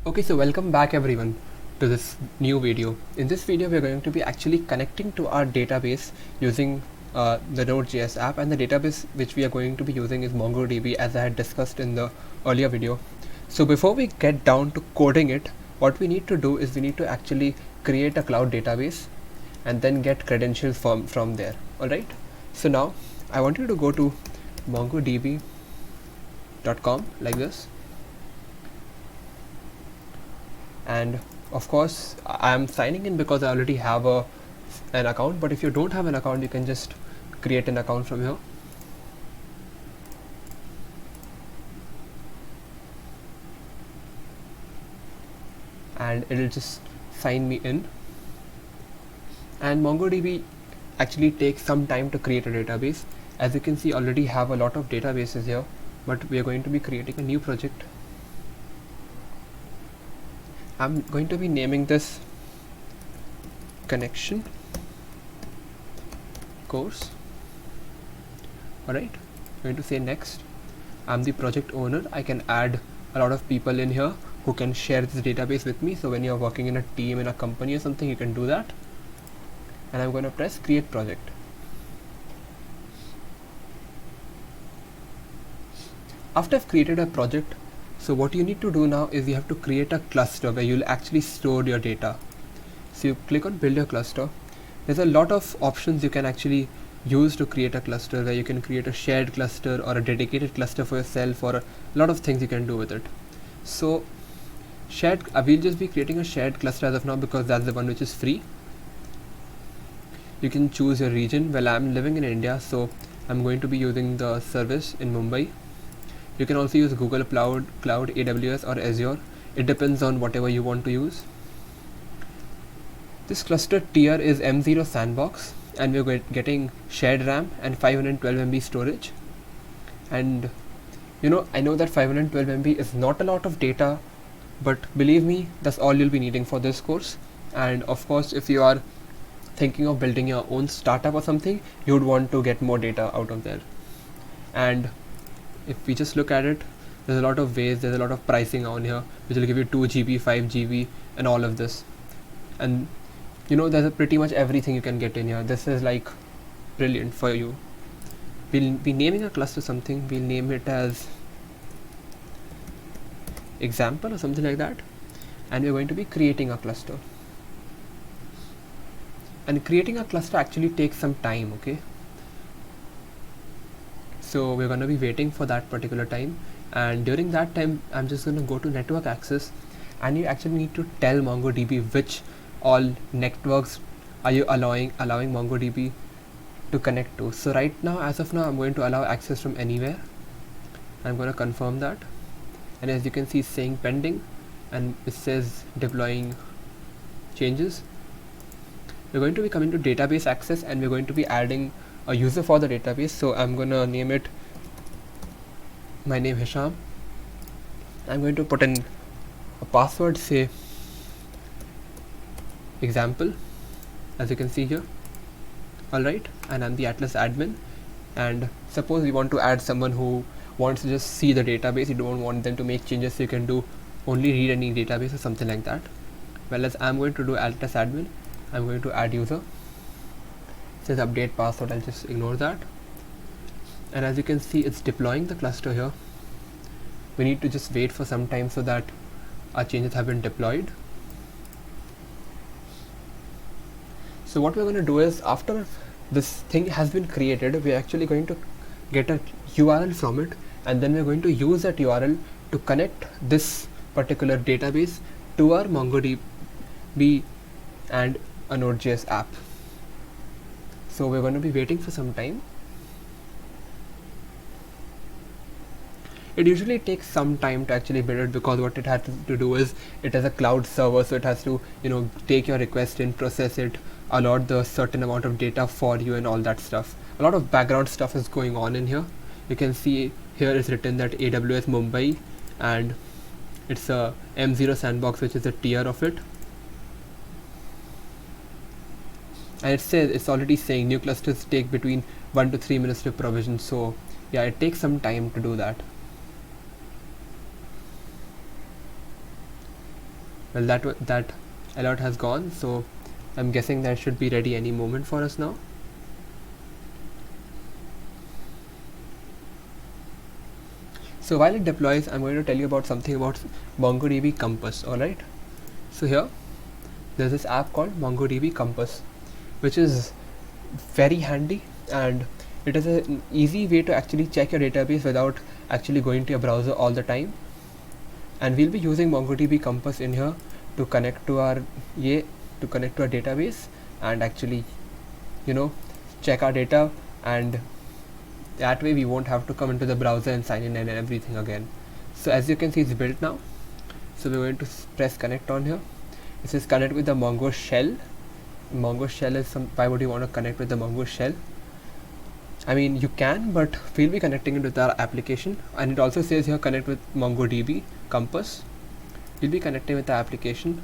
Okay, so welcome back everyone to this new video. In this video, we're going to be actually connecting to our database using the Node.js app, and the database which we are going to be using is MongoDB, as I had discussed in the earlier video. So before we get down to coding it, what we need to do is we need to actually create a cloud database and then get credentials from there. Alright, so now I want you to go to mongodb.com like this. And of course I am signing in because I already have an account, but if you don't have an account, you can just create an account from here. And it'll just sign me in. And MongoDB actually takes some time to create a database. As you can see, already have a lot of databases here, but we are going to be creating a new project. I'm going to be naming this connection course. Alright, I'm going to say next. I'm the project owner. I can add a lot of people in here who can share this database with me. So when you're working in a team, in a company or something, you can do that. And I'm going to press create project. After I've created a project, so what you need to do now is you have to create a cluster where you'll actually store your data. So you click on build your cluster. There's a lot of options you can actually use to create a cluster, where you can create a shared cluster or a dedicated cluster for yourself, or a lot of things you can do with it. So shared, we'll just be creating a shared cluster as of now because that's the one which is free. You can choose your region. Well, I'm living in India, so I'm going to be using the service in Mumbai. You can also use Google Cloud, AWS or Azure. It depends on whatever you want to use. This cluster tier is M0 sandbox, and we're getting shared RAM and 512 MB storage. And I know that 512 MB is not a lot of data, but believe me, that's all you'll be needing for this course. And of course, if you are thinking of building your own startup or something, you would want to get more data out of there. And if we just look at it, there's a lot of ways, there's a lot of pricing on here, which will give you 2 GB, 5 GB and all of this. And there's pretty much everything you can get in here. This is like brilliant for you. We'll be naming a cluster something. We'll name it as example or something like that. And we're going to be creating a cluster. And creating a cluster actually takes some time, okay? So we're going to be waiting for that particular time, and during that time I'm just going to go to network access, and you actually need to tell MongoDB which all networks are you allowing MongoDB to connect to. So right now, as of now, I'm going to allow access from anywhere. I'm going to confirm that, and as you can see, it's saying pending, and it says deploying changes. We're going to be coming to database access, and we're going to be adding a user for the database. So I'm going to name it my name Hisham. I'm going to put in a password, say example, as you can see here. Alright, and I'm the Atlas admin. And suppose you want to add someone who wants to just see the database, you don't want them to make changes, so you can do only read any database or something like that. Well, as I'm going to do Atlas admin, I'm going to add user. It says update password, I'll just ignore that. And as you can see, it's deploying the cluster here. We need to just wait for some time so that our changes have been deployed. So what we're going to do is, after this thing has been created, we're actually going to get a URL from it, and then we're going to use that URL to connect this particular database to our MongoDB and a Node.js app. So we're going to be waiting for some time. It usually takes some time to actually build it, because what it has to do is, it has a cloud server, so it has to take your request in, process it, allot the certain amount of data for you, and all that stuff. A lot of background stuff is going on in here. You can see here it's written that AWS Mumbai, and it's a M0 sandbox, which is a tier of it. And it says, it's already saying new clusters take between 1 to 3 minutes to provision. So yeah, it takes some time to do that. Well, that alert has gone, so I'm guessing that should be ready any moment for us now. So while it deploys, I'm going to tell you about something about MongoDB Compass. Alright, so here there's this app called MongoDB Compass, which is very handy, and it is an easy way to actually check your database without actually going to your browser all the time. And we'll be using MongoDB Compass in here to connect to our database and actually, you know, check our data, and that way we won't have to come into the browser and sign in and everything again. So as you can see, it's built now. So we're going to press connect on here. It says connect with the Mongo shell. Mongo shell is why would you want to connect with the Mongo shell? I mean, you can, but we'll be connecting it with our application. And it also says here connect with MongoDB Compass. We'll be connecting with the application.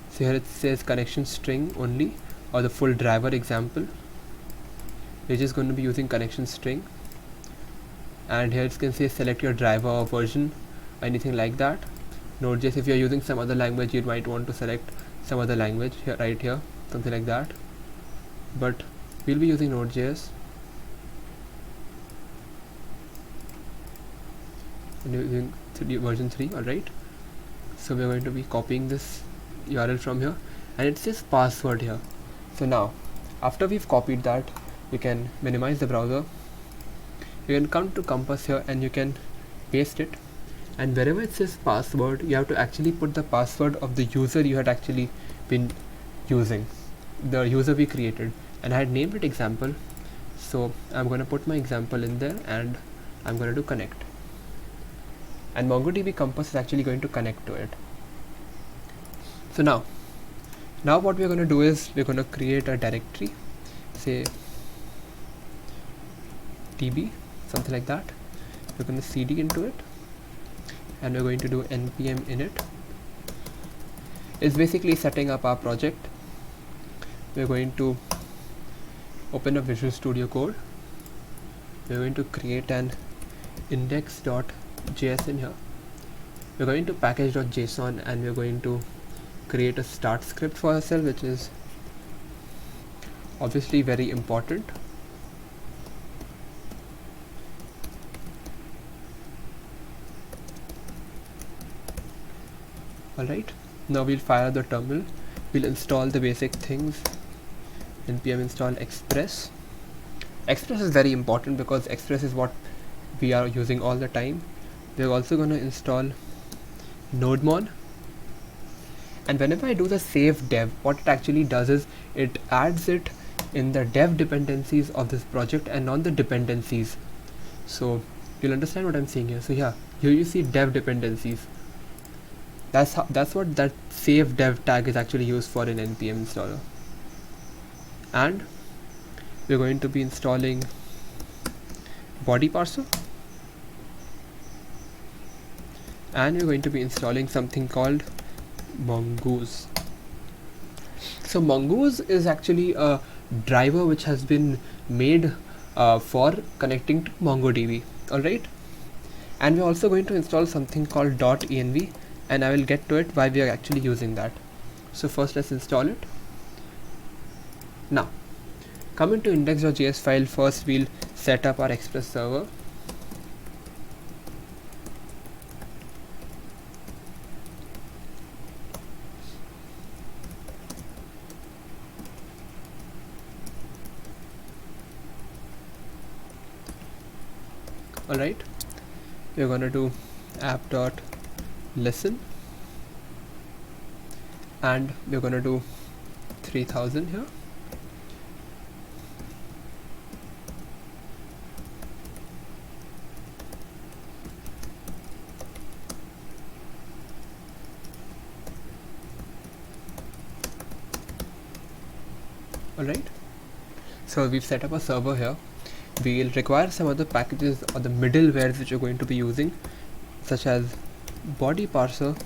So here it says connection string only, or the full driver example. We're just going to be using connection string. And here it can say select your driver or version, anything like that. Node.js, if you're using some other language, you might want to select some other language here, right here, something like that. But we'll be using Node.js. And using version 3, alright. So we're going to be copying this URL from here, and it says password here. So now, after we've copied that, you can minimize the browser. You can come to Compass here and you can paste it, and wherever it says password, you have to actually put the password of the user you had actually been using, the user we created, and I had named it example. So I'm going to put my example in there, and I'm going to do connect, and MongoDB Compass is actually going to connect to it. So now what we're going to do is we're going to create a directory, say db, something like that. We're going to cd into it, and we're going to do npm init. It's basically setting up our project. We're going to open a Visual Studio Code. We're going to create an index.js in here. We're going to package.json, and we're going to create a start script for ourselves, which is obviously very important. Alright, now we'll fire the terminal. We'll install the basic things. npm install express. Express is very important because Express is what we are using all the time. We're also going to install nodemon, and whenever I do the save dev, what it actually does is it adds it in the dev dependencies of this project and not the dependencies. So you'll understand what I'm saying here. So yeah, here you see dev dependencies. That's what that save dev tag is actually used for in npm installer. And we're going to be installing body parser, and we're going to be installing something called mongoose. So mongoose is actually a driver which has been made for connecting to MongoDB. Alright, and we're also going to install something called .env, and I will get to it why we are actually using that. So first let's install it. Now come into index.js file. First we'll set up our Express server. Alright, we're gonna do app.listen, and we're gonna do 3000 here. Alright, so we've set up a server here. We'll require some other packages or the middlewares which you're going to be using, such as body parser,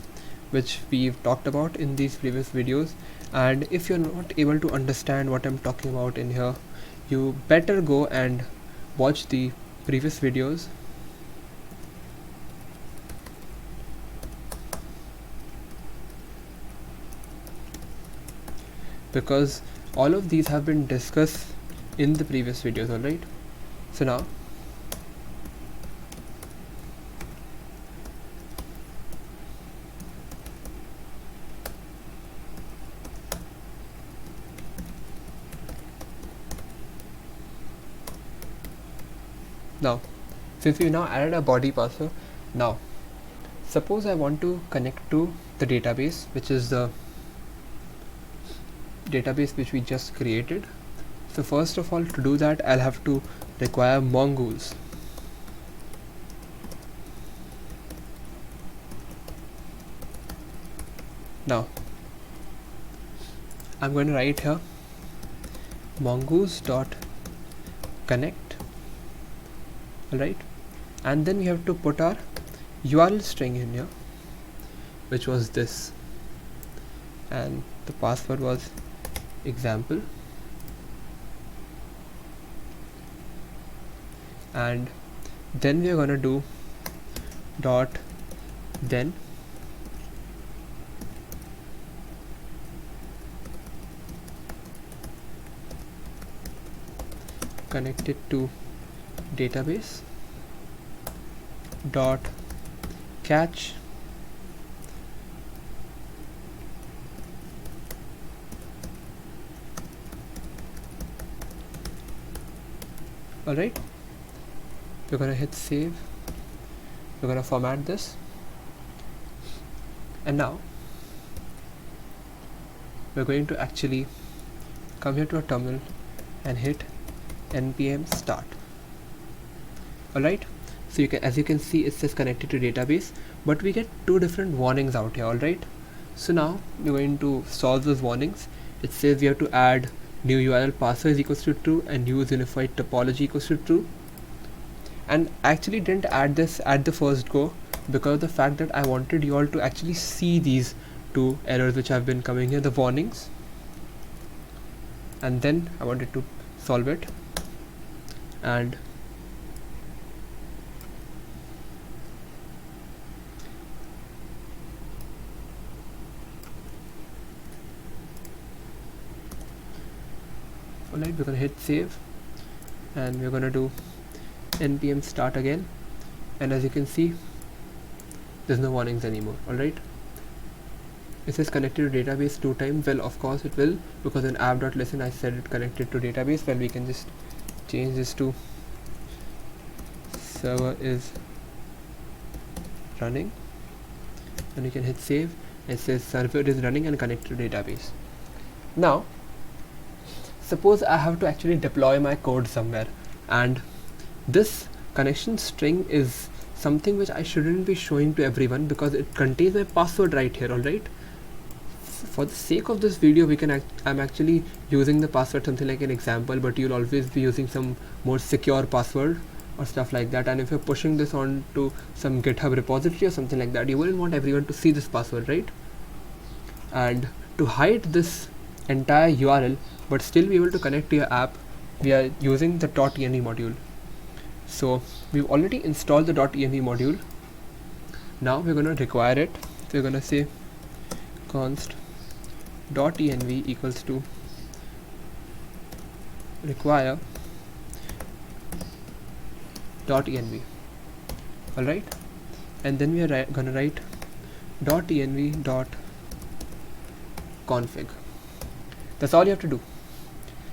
which we've talked about in these previous videos. And if you're not able to understand what I'm talking about in here, you better go and watch the previous videos. because all of these have been discussed in the previous videos. Alright, so now since we now added a body parser, now suppose I want to connect to the database, which is the database which we just created. So first of all, to do that I'll have to require mongoose. Now I'm going to write here mongoose dot connect. Alright, and then we have to put our URL string in here, which was this, and the password was example, and then we are going to do dot then connect it to database dot catch alright. We're gonna hit save, we're gonna format this, and now we're going to actually come here to a terminal and hit npm start. Alright, so as you can see, it says connected to database, but we get two different warnings out here. Alright, so now we're going to solve those warnings. It says we have to add new URL parser is equals to true and use unified topology equals to true, and I actually didn't add this at the first go because of the fact that I wanted you all to actually see these two errors which have been coming here, the warnings, and then I wanted to solve it. And alright, we're gonna hit save and we're gonna do npm start again, and as you can see, there's no warnings anymore. Alright, it says connected to database 2 times. Well, of course it will, because in app.listen I said it connected to database. Well, we can just change this to server is running, and you can hit save. It says server is running and connected to database. Now suppose I have to actually deploy my code somewhere, and this connection string is something which I shouldn't be showing to everyone because it contains my password right here. Alright, for the sake of this video, we can I'm actually using the password something like an example, but you'll always be using some more secure password or stuff like that. And if you're pushing this on to some GitHub repository or something like that, you wouldn't want everyone to see this password, right? And to hide this entire URL but still be able to connect to your app, we are using the .env module. So we've already installed the .env module. Now we're going to require it. So we're going to say const .env equals to require .env. Alright, and then we are going to write .env.config. That's all you have to do.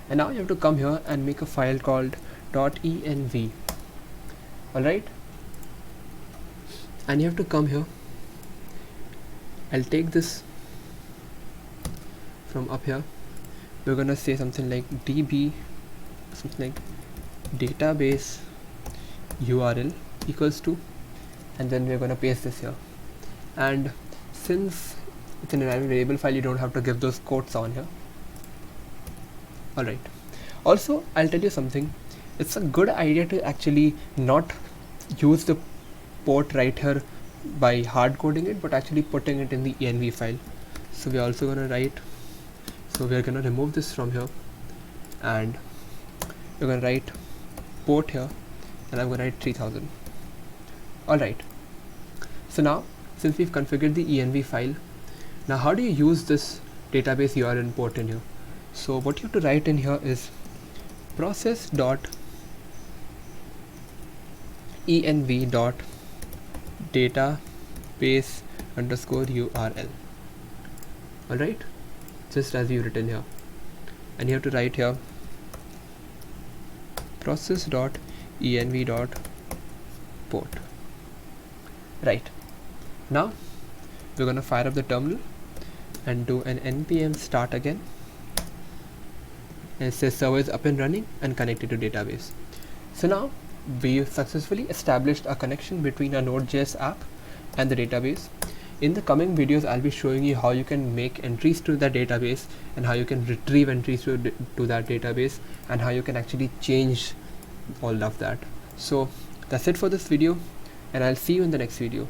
And now you have to come here and make a file called .env. Alright, and you have to come here. I'll take this from up here. We're gonna say something like db, something like database URL equals to, and then we're gonna paste this here. And since it's an environment variable file, you don't have to give those quotes on here. Alright, also I'll tell you something. It's a good idea to actually not use the port right here by hard coding it, but actually putting it in the env file. So we're also going to write, so we're going to remove this from here, and we're going to write port here, and I'm going to write 3000. Alright, so now since we've configured the env file, now how do you use this database URL port in here? So what you have to write in here is process dot env dot database underscore URL. Alright, just as you written here, and you have to write here process dot env dot port. Right, now we're gonna fire up the terminal and do an npm start again, and it says server is up and running and connected to database. So now we successfully established a connection between our Node.js app and the database. In the coming videos, I'll be showing you how you can make entries to the database and how you can retrieve entries to that database and how you can actually change all of that. So that's it for this video, and I'll see you in the next video.